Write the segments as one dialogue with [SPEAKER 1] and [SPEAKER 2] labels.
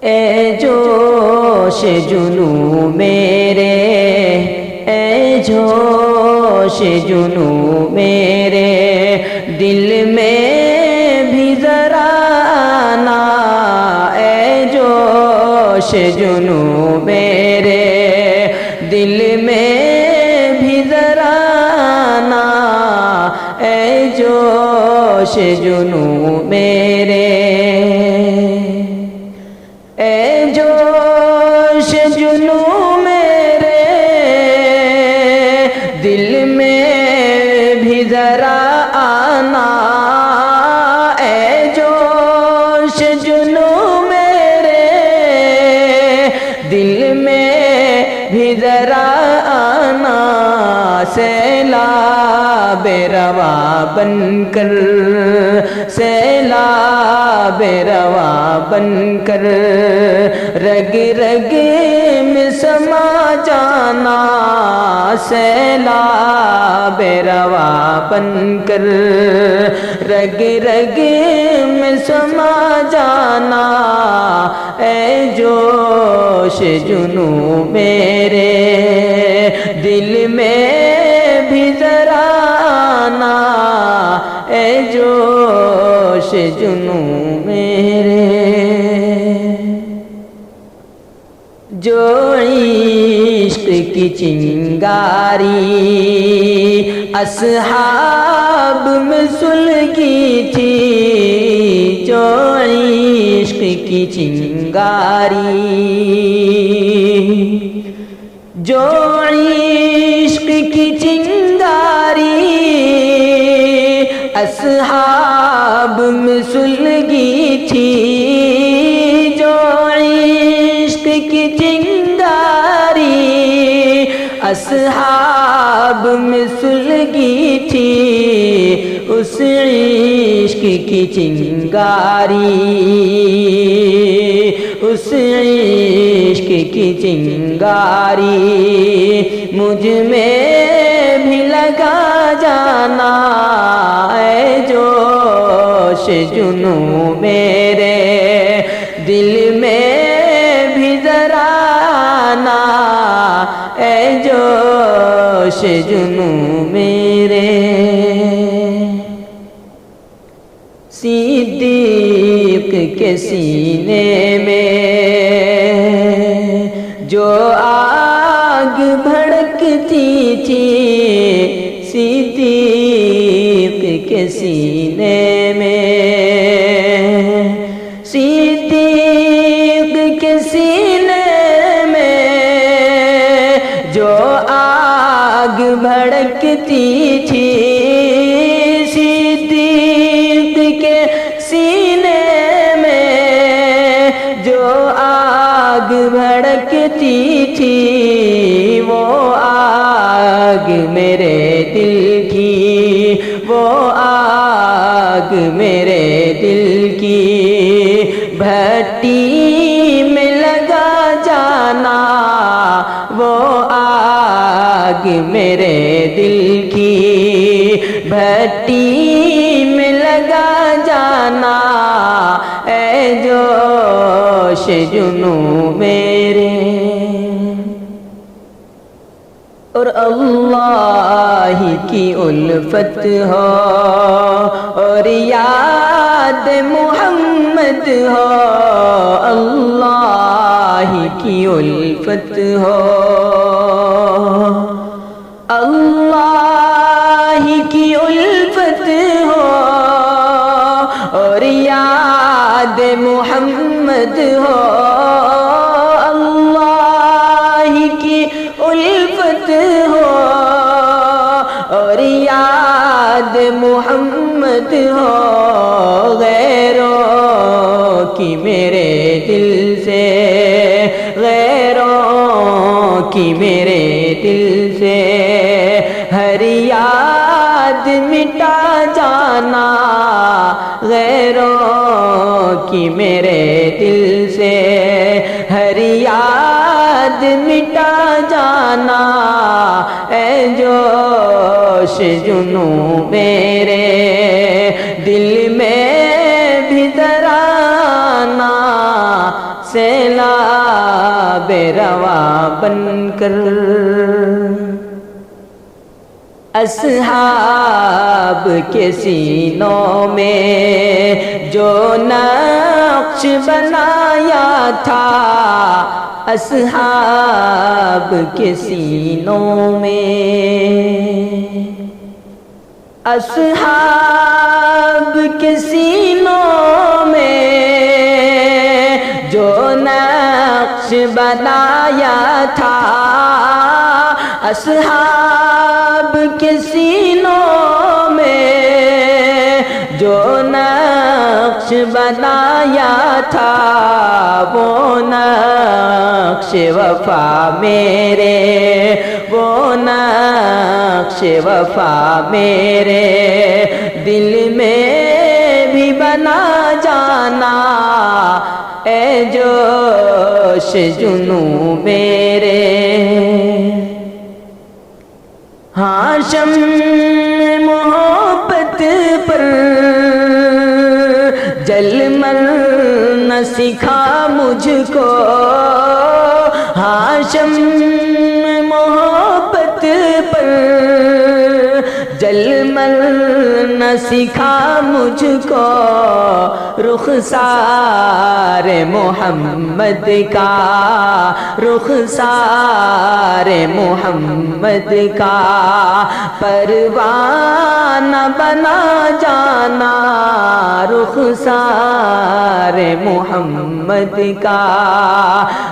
[SPEAKER 1] اے جوش جنو میرے، اے جوش جنو میرے، دل میں بھی ذرا آنا، اے جوش جنو میرے، دل میں بھی ذرا آنا، اے جوش جنو میرے، اے جوش جنو میرے، دل میں بھی ذرا آنا، اے جوش جنو میرے، دل میں بھی ذرا آنا، سیلاب رواں بن کر، سیلاب رواں بن کر، رگ رگ میں سما جانا، سیلاب رواں بن کر، رگ رگ میں سما جانا، اے جوش جنو میرے، دل میں بھی ذرا آنا، اے جوش جنو میرے، جو عشق کی چنگاری اصحاب میں سلگی تھی، جو عشق کی چنگاری، جو عشق کی چنگاری اصحاب میں سلگی تھی، جو عشق کی چنگاری اصحاب میں سلگی تھی، اس عشق کی چنگاری، اس عشق کی چنگاری مجھ میں بھی لگا جانا، اے جوش جنو میرے، دل میں بھی ذرا آنا، اے جوش جنو میرے، صدیق کے سینے میں جو آگ بھڑکتی تھی، صدیق کے سینے میں، صدیق کے سینے میں جو آگ بھڑکتی تھی، صدیق کے سینے میں جو آگ بھڑکتی تھی، وہ آگ میرے دل کی، وہ آگ میرے دل کی بھٹی میں لگا جانا، وہ آگ میرے دل کی بھٹی میں لگا جانا، اے جوش جنو میرے، اور اللہ کی الفت ہو اور یاد محمد ہو، اللہ کی الفت ہو، اللہ کی الفت ہو اور یاد محمد ہو، اللہ کی الفت ہو اور یاد محمد ہو، غیروں کی میرے دل سے، غیروں کی میرے دل سے ہر یاد مٹا جانا، غیروں کی میرے دل سے ہر یاد مٹا جانا، اے جوش جنو میرے، دل میں بھی ذرا آنا، سیلاب رواں بن کر، اصحاب کے سینوں میں جو نقش بنایا تھا، اصحاب کے سینوں میں، اصحاب کے سینوں میں جو نقش بنایا تھا، اصحاب کے سینوں میں جو نقش بنایا تھا، وہ نقش وفا میرے، وہ نقش وفا میرے دل میں بھی بنا جانا، اے جوش جنوں میرے۔ ہاں شمع محبت پر جل مر نہ سکھا مجھ کو، ہاں شمع محبت پر جل مر نہ سکھا مجھ کو، رخسار محمد کا، رخسار محمد کا پروانہ بنا جانا، رخسار محمد کا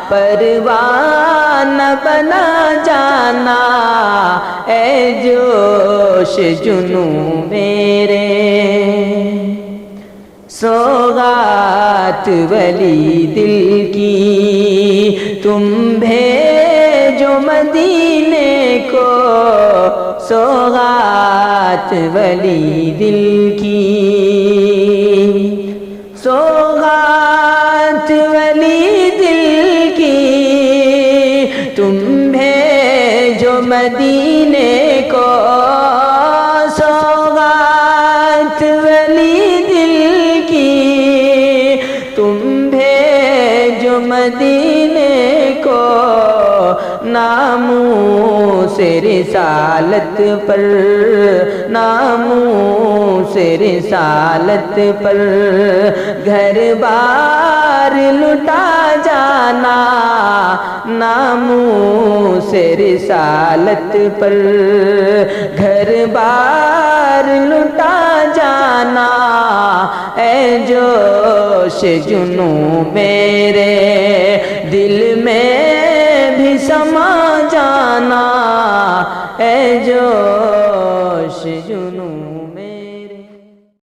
[SPEAKER 1] پروانہ بنا جانا، اے جوش جنوں میرے۔ سوغات ولی دل کی تم بھیجو مدینے کو، سوغات ولی دل کی، سوغات ولی دل کی تم بھیجو مدینے کو، سوغات ولی دل کی تم بھیجو مدینے کو، ناموس رسالت پر، ناموس رسالت پر گھر بار لٹا جانا، ناموس رسالت پر گھر بار لٹا جانا، اے جوش جنوں میرے دل میں بھی سما جانا، اے جوش جنوں